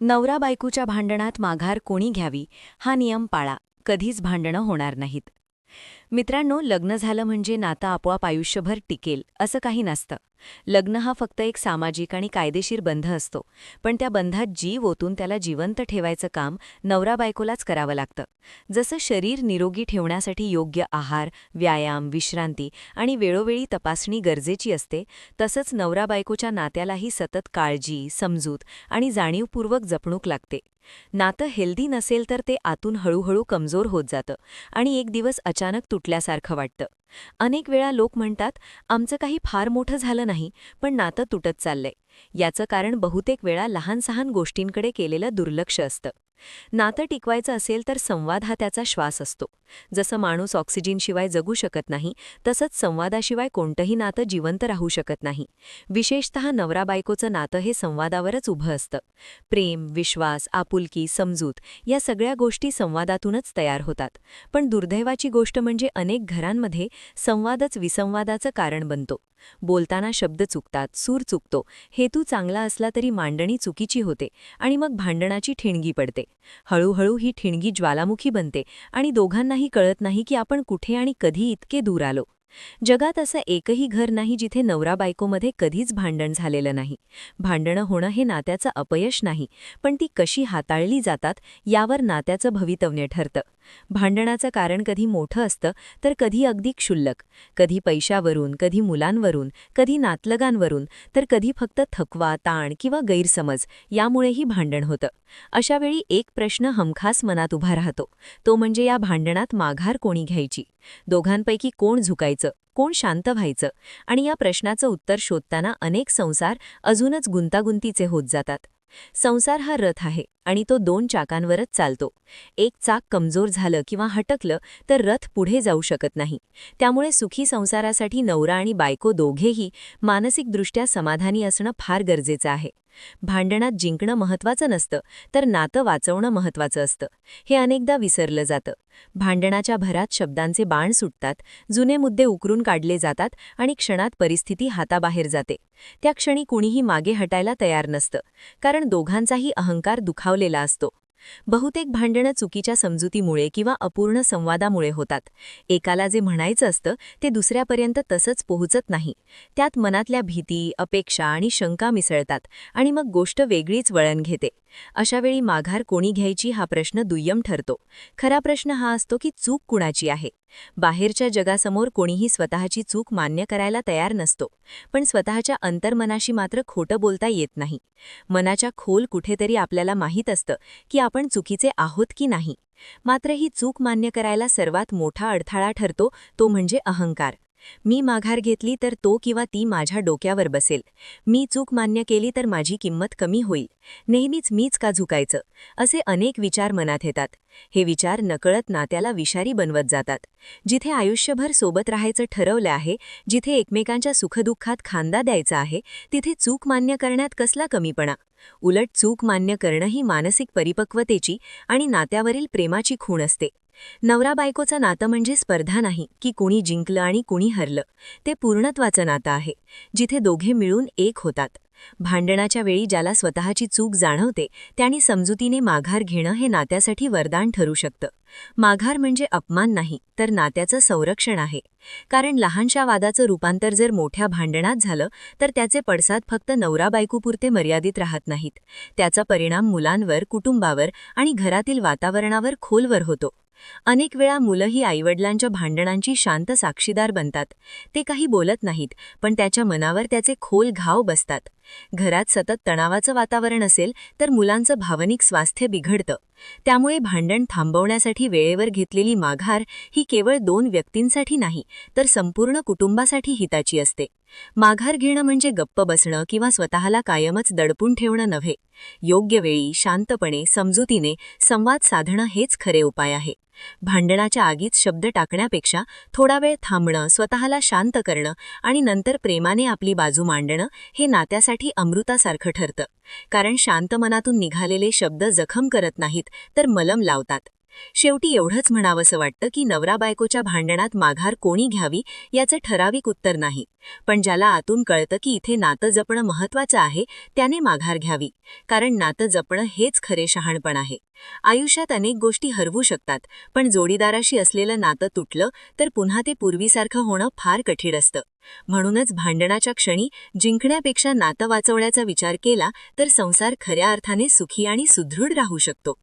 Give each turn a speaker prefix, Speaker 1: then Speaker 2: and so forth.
Speaker 1: नवरा बायकोच्या भांडणात माघार कोणी घ्यावी हा नियम पाळा, कधीच भांडणं होणार नाहीत. मित्रांनो, लग्न झालं म्हणजे नातं आपोआप आयुष्यभर टिकेल असं काही नसतं. लग्न हा फक्त एक सामाजिक आणि कायदेशीर बंध असतो, पण त्या बंधात जीव ओतून त्याला जिवंत ठेवायचं काम नवरा बायकोलाच करावं लागतं. जसं शरीर निरोगी ठेवण्यासाठी योग्य आहार, व्यायाम, विश्रांती आणि वेळोवेळी तपासणी गरजेची असते, तसंच नवरा बायकोच्या नात्यालाही सतत काळजी, समजूत आणि जाणीवपूर्वक जपणूक लागते. नातं हेल्दी नसेल तर ते आतून हळूहळू कमजोर होत जातं आणि एक दिवस अचानक तुटल्यासारखं वाटतं. अनेक वेळा लोक म्हणतात, आमचं काही फार मोठं झालं नाही, पण नातं तुटत चाललंय. याचं कारण बहुतेक वेळा लहान सहान गोष्टींकडे केलेलं दुर्लक्ष असतं. नातं टिकवायचं असेल तर संवाद हा त्याचा श्वास असतो. जसं माणूस ऑक्सिजनशिवाय जगू शकत नाही, तसंच संवादाशिवाय कोणतंही नातं जिवंत राहू शकत नाही. विशेषतः नवरा बायकोचं नातं हे संवादावरच उभं असतं. प्रेम, विश्वास, आपुलकी, समजूत या सगळ्या गोष्टी संवादातूनच तयार होतात. पण दुर्दैवाची गोष्ट म्हणजे अनेक घरांमध्ये संवादच विसंवादाचं कारण बनतो. बोलताना शब्द चुकतात, सूर चुकतो, हेतू चांगला असला तरी मांडणी चुकीची होते आणि मग भांडणाची ठिणगी पडते. हळूहळू ही ठिणगी ज्वालामुखी बनते आणि दोघांनाही कळत नाही की आपण कुठे आणि कधी इतके दूर आलो. जगात असं एकही घर नाही जिथे नवरा बायकोमध्ये कधीच भांडण झालेलं नाही. भांडणं होणं हे नात्याचं अपयश नाही, पण ती कशी हाताळली जातात यावर नात्याचं भवितव्य ठरतं. भांडणाचं कारण कधी मोठं असतं तर कधी अगदी क्षुल्लक. कधी पैशावरून, कधी मुलांवरून, कधी नातलगांवरून, तर कधी फक्त थकवा, ताण किंवा गैरसमज यामुळेही भांडण होतं. अशावेळी एक प्रश्न हमखास मनात उभा राहतो, तो म्हणजे या भांडणात माघार कोणी घ्यायची? दोघांपैकी कोण झुकायचं, कोण शांत व्हायचं? आणि या प्रश्नाचं उत्तर शोधताना अनेक संसार अजूनच गुंतागुंतीचे होत जातात. संसार हा रथ आहे आणि तो दोन चाकांवरच चालतो. एक चाक कमजोर झालं किंवा हटकलं तर रथ पुढे जाऊ शकत नाही. त्यामुळे सुखी संसारासाठी नवरा आणि बायको दोघेही मानसिकदृष्ट्या समाधानी असणं फार गरजेचं आहे. भांडणात जिंकणं महत्त्वाचं नसतं, तर नातं वाचवणं महत्त्वाचं असतं. हे अनेकदा विसरलं जातं. भांडणाच्या भरात शब्दांचे बाण सुटतात, जुने मुद्दे उकरून काढले जातात आणि क्षणात परिस्थिती हाताबाहेर जाते. त्या क्षणी कुणीही मागे हटायला तयार नसतं, कारण दोघांचाही अहंकार दुखावलेला असतो. बहुतेक भांडणं चुकीच्या समजुतीमुळे किंवा अपूर्ण संवादामुळे होतात. एकाला जे म्हणायचं असतं ते दुसऱ्यापर्यंत तसंच पोहोचत नाही. त्यात मनातल्या भीती, अपेक्षा आणि शंका मिसळतात आणि मग गोष्ट वेगळीच वळण घेते. अशावेळी माघार कोणी घ्यायची हा प्रश्न दुय्यम ठरतो. खरा प्रश्न हा असतो की चूक कुणाची आहे. बाहेरच्या जगासमोर कोणीही स्वतःची चूक मान्य करायला तयार नसतो, पण स्वतःच्या अंतर्मनाशी मात्र खोटं बोलता येत नाही. मनाच्या खोल कुठेतरी आपल्याला माहीत असतं की आपण चुकीचे आहोत की नाही. मात्र ही चूक मान्य करायला सर्वात मोठा अडथळा ठरतो तो म्हणजे अहंकार. मी माघार घेतली तर तो किंवा ती माझ्या डोक्यावर बसेल. मी चूक मान्य केली तर माझी किंमत कमी होईल. नेहमीच मीच का झुकायचं, असे अनेक विचार मनात येतात. हे विचार नकळत नात्याला विषारी बनवत जातात. जिथे आयुष्यभर सोबत राहायचं ठरवलं आहे, जिथे एकमेकांच्या सुखदुःखात खांदा द्यायचा आहे, तिथे चूक मान्य करण्यात कसला कमीपणा? उलट चूक मान्य करणं ही मानसिक परिपक्वतेची आणि नात्यावरील प्रेमाची खूण असते. नवरा बायकोचं नातं म्हणजे स्पर्धा नाही की कुणी जिंकलं आणि कुणी हरलं. ते पूर्णत्वाचं नातं आहे, जिथे दोघे मिळून एक होतात. भांडणाच्या वेळी ज्याला स्वतःची चूक जाणवते त्याने समजुतीने माघार घेणं हे नात्यासाठी वरदान ठरू शकतं. माघार म्हणजे अपमान नाही, तर नात्याचं संरक्षण आहे. कारण लहानशा वादाचं रूपांतर जर मोठ्या भांडणात झालं तर त्याचे पडसाद फक्त नवरा बायकोपुरते मर्यादित राहत नाहीत. त्याचा परिणाम मुलांवर, कुटुंबावर आणि घरातील वातावरणावर खोलवर होतो. अनेक वेळा मुलंही आईवडिलांच्या भांडणांची शांत साक्षीदार बनतात. ते काही बोलत नाहीत, पण त्याच्या मनावर त्याचे खोल घाव बसतात. घरात सतत तणावाचं वातावरण असेल तर मुलांचं भावनिक स्वास्थ्य बिघडतं. त्यामुळे भांडण थांबवण्यासाठी वेळेवर घेतलेली माघार ही केवळ दोन व्यक्तींसाठी नाही, तर संपूर्ण कुटुंबासाठी हिताची असते. माघार घेणं म्हणजे गप्प बसणं किंवा स्वतःला कायमच दडपून ठेवणं नव्हे. योग्य वेळी, शांतपणे, समजुतीने संवाद साधणं हेच खरे उपाय आहे. भांडणाच्या आगीत शब्द टाकण्यापेक्षा थोडा वेळ थांबणं, स्वतःला शांत करणं आणि नंतर प्रेमाने आपली बाजू मांडणं हे नात्यासाठी अमृतासारखं ठरतं. कारण शांत मनातून निघालेले शब्द जखम करत नाहीत, तर मलम लावतात. शेवटी एवढंच म्हणावंसं वाटतं की नवरा बायकोच्या भांडणात माघार कोणी घ्यावी याचं ठराविक उत्तर नाही, पण ज्याला आतून कळतं की इथे नातं जपणं महत्त्वाचं आहे त्याने माघार घ्यावी, कारण नातं जपणं हेच खरे शहाणपण आहे. आयुष्यात अनेक गोष्टी हरवू शकतात, पण जोडीदाराशी असलेलं नातं तुटलं तर पुन्हा ते पूर्वीसारखं होणं फार कठीण असतं. म्हणूनच भांडणाच्या क्षणी जिंकण्यापेक्षा नातं वाचवण्याचा विचार केला तर संसार खऱ्या अर्थाने सुखी आणि सुदृढ राहू शकतो.